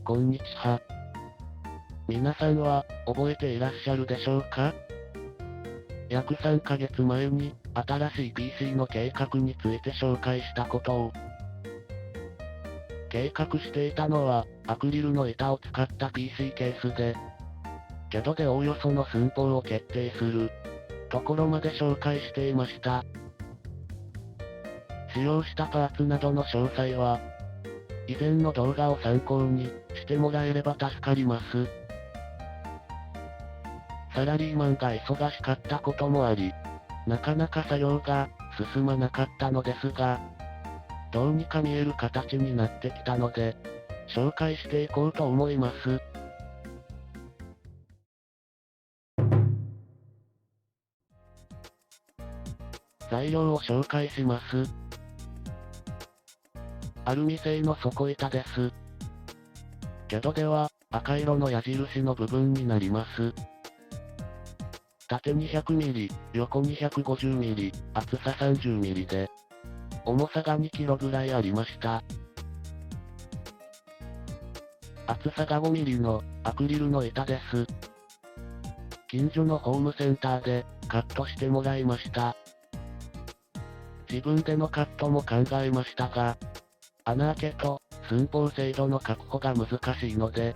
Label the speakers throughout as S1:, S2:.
S1: こんにちは。皆さんは、覚えていらっしゃるでしょうか？約3ヶ月前に、新しい PC の計画について紹介したことを。計画していたのは、アクリルの板を使った PC ケースで、けどでおおよその寸法を決定する、ところまで紹介していました。使用したパーツなどの詳細は、以前の動画を参考にしてもらえれば助かります。サラリーマンが忙しかったこともあり、なかなか作業が進まなかったのですが、どうにか見える形になってきたので、紹介していこうと思います。材料を紹介します。アルミ製の底板です。けどでは、赤色の矢印の部分になります。縦 200mm、横 250mm、厚さ 30mm で、重さが 2kg ぐらいありました。厚さが 5mm のアクリルの板です。近所のホームセンターでカットしてもらいました。自分でのカットも考えましたが、穴開けと寸法精度の確保が難しいので、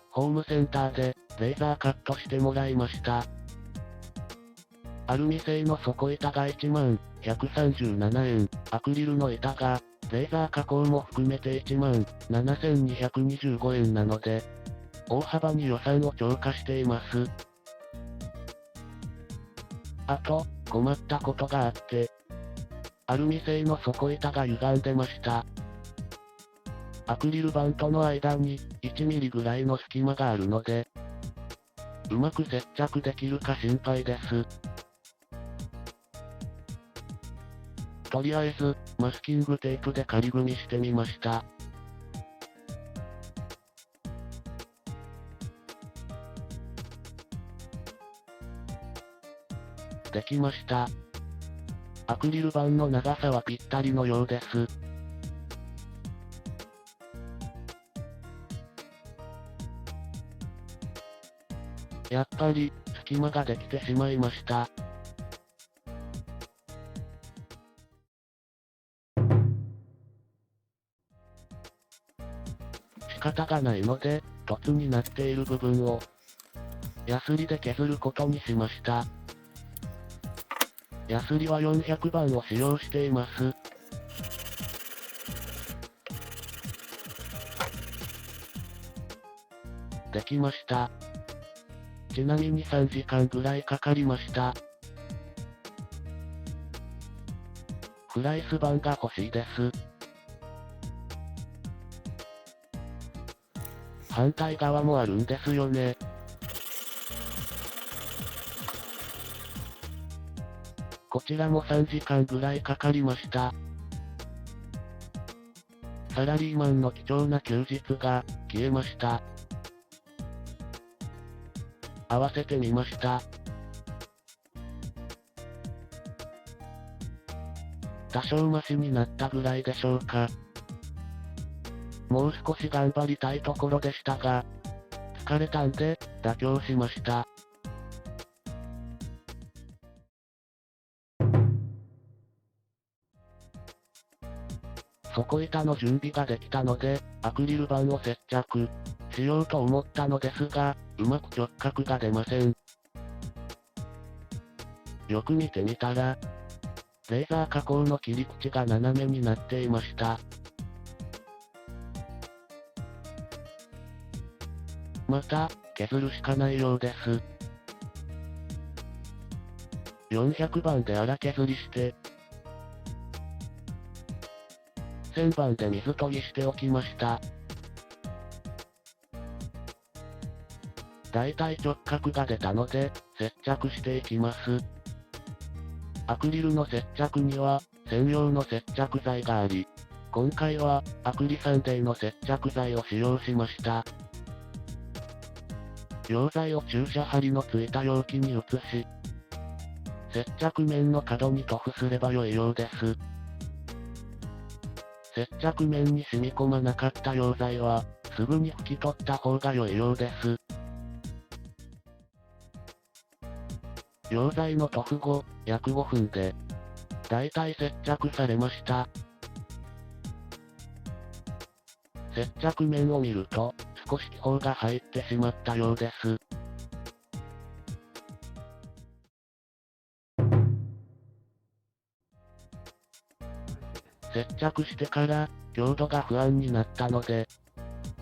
S1: ホームセンターでレーザーカットしてもらいました。アルミ製の底板が10137円、アクリルの板が、レーザー加工も含めて17225円なので、大幅に予算を超過しています。あと、困ったことがあって、アルミ製の底板が歪んでました。アクリル板との間に 1mm ぐらいの隙間があるので、うまく接着できるか心配です。とりあえず、マスキングテープで仮組みしてみました。できました。アクリル板の長さはぴったりのようです。やっぱり、隙間ができてしまいました。仕方がないので、凸になっている部分を、ヤスリで削ることにしました。ヤスリは400番を使用しています。できました。ちなみに3時間ぐらいかかりました。フライス板が欲しいです。反対側もあるんですよね。こちらも3時間ぐらいかかりました。サラリーマンの貴重な休日が消えました。合わせてみました。多少マシになったぐらいでしょうか。もう少し頑張りたいところでしたが、疲れたんで、妥協しました。底板の準備ができたので、アクリル板を接着しようと思ったのですが、うまく直角が出ません。よく見てみたら、レーザー加工の切り口が斜めになっていました。また、削るしかないようです。400番で荒削りして、1000番で水研ぎしておきました。だいたい直角が出たので、接着していきます。アクリルの接着には、専用の接着剤があり、今回は、アクリサンデーの接着剤を使用しました。溶剤を注射針のついた容器に移し、接着面の角に塗布すれば良いようです。接着面に染み込まなかった溶剤は、すぐに拭き取った方が良いようです。溶剤の塗布後、約5分で、だいたい接着されました。接着面を見ると、少し気泡が入ってしまったようです。接着してから、強度が不安になったので、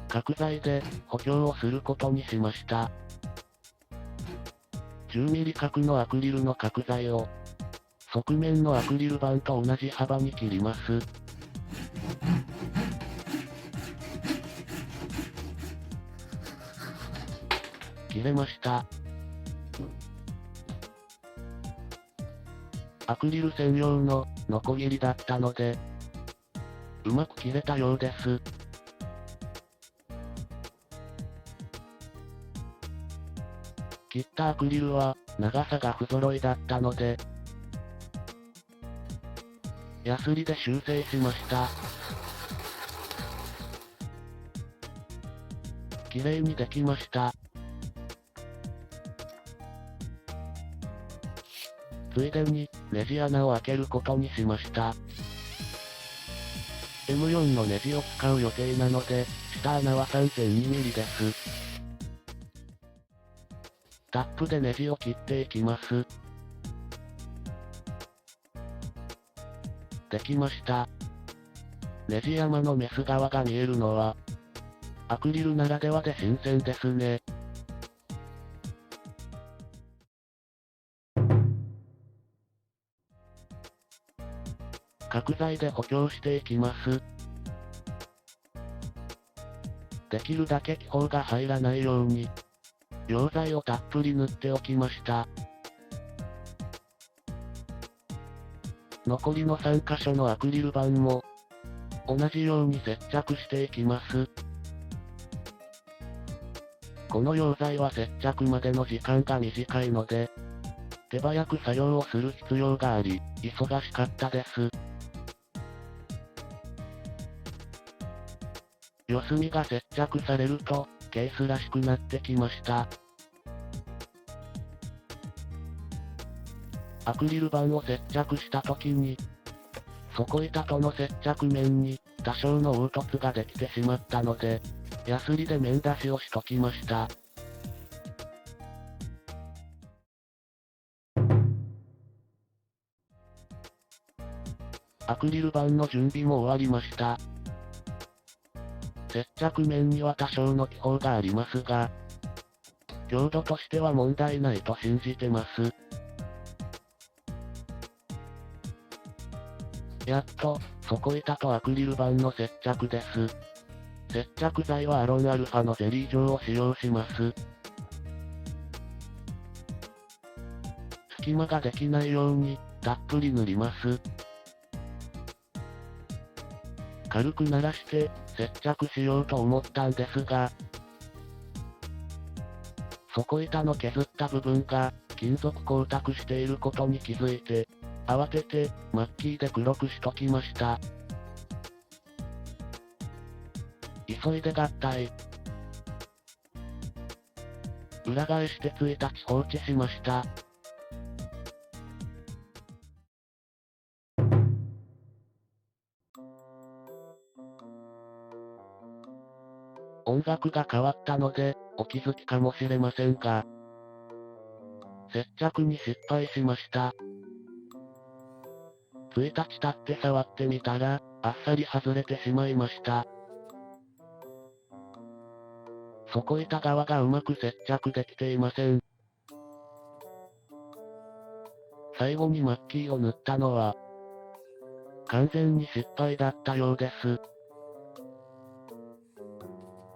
S1: 角材で補強をすることにしました。10ミリ角のアクリルの角材を、側面のアクリル板と同じ幅に切ります。切れました。アクリル専用のノコギリだったので、うまく切れたようです。切ったアクリルは長さが不揃いだったので、ヤスリで修正しました。綺麗にできました。ついでに、ネジ穴を開けることにしました。M4 のネジを使う予定なので、下穴は 3002mm です。タップでネジを切っていきます。できました。ネジ山のメス側が見えるのは、アクリルならではで新鮮ですね。角材で補強していきます。できるだけ気泡が入らないように、溶剤をたっぷり塗っておきました。残りの3箇所のアクリル板も、同じように接着していきます。この溶剤は接着までの時間が短いので、手早く作業をする必要があり、忙しかったです。四隅が接着されると、ケースらしくなってきました。アクリル板を接着した時に、底板との接着面に多少の凹凸ができてしまったので、ヤスリで面出しをしときました。アクリル板の準備も終わりました。接着面には多少の気泡がありますが、強度としては問題ないと信じてます。やっと、底板とアクリル板の接着です。接着剤はアロンアルファのゼリー状を使用します。隙間ができないように、たっぷり塗ります。軽く鳴らして、接着しようと思ったんですが、底板の削った部分が、金属光沢していることに気づいて、慌てて、マッキーで黒くしときました。急いで合体。裏返して1日放置しました。音楽が変わったので、お気づきかもしれませんが、接着に失敗しました。1日経って触ってみたら、あっさり外れてしまいました。底板側がうまく接着できていません。最後にマッキーを塗ったのは、完全に失敗だったようです。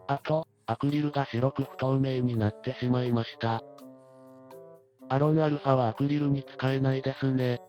S1: あと、アクリルが白く不透明になってしまいました。アロンアルファはアクリルに使えないですね。